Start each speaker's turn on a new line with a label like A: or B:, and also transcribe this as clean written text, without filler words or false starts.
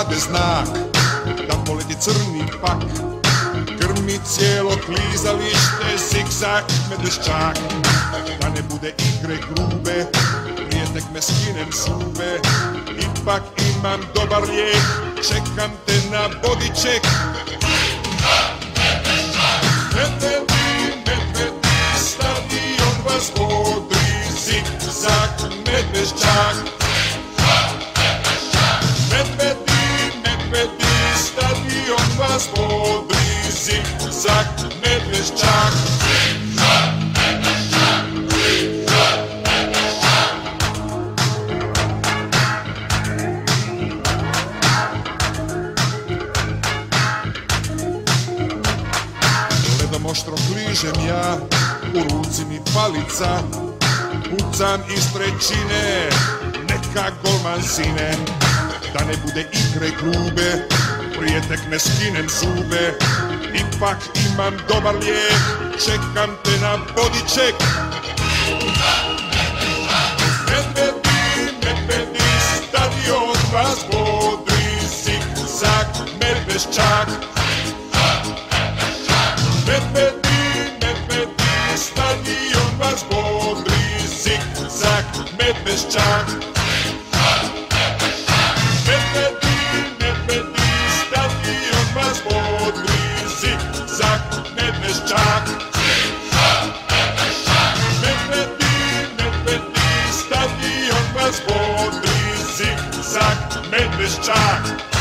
A: dade znak da poleti crni pak. Grmi cijelo klizalište, zigzag medveščak. Da ne bude igre grube, prije tekme skinem šube. Ipak imam dobar lijek, čekam te na bodiček. Medvedi, medvedi, stadion vas bodri, zigzag medveščak. Medvedi, medvedi, stadion vas bodri, zigzag medveščak. Gledam oštro kližem ja, u ruci mi palica, pucam iz trećine, neka golman sine. Da ne bude igre grube, prije tekme skinem zube. Ipak imam dobar lijek, čekam te na bodiček. Medvedi, medvedi, stadion vas bodri, zigzag medveščak. Medvedi, medvedi, stadion vas bodri, zigzag medveščak. Medvedi, medvedi, stadion vas bodri, zigzag medveščak. Medvedi, medvedi, stadion vas bodri, zigzag medveščak.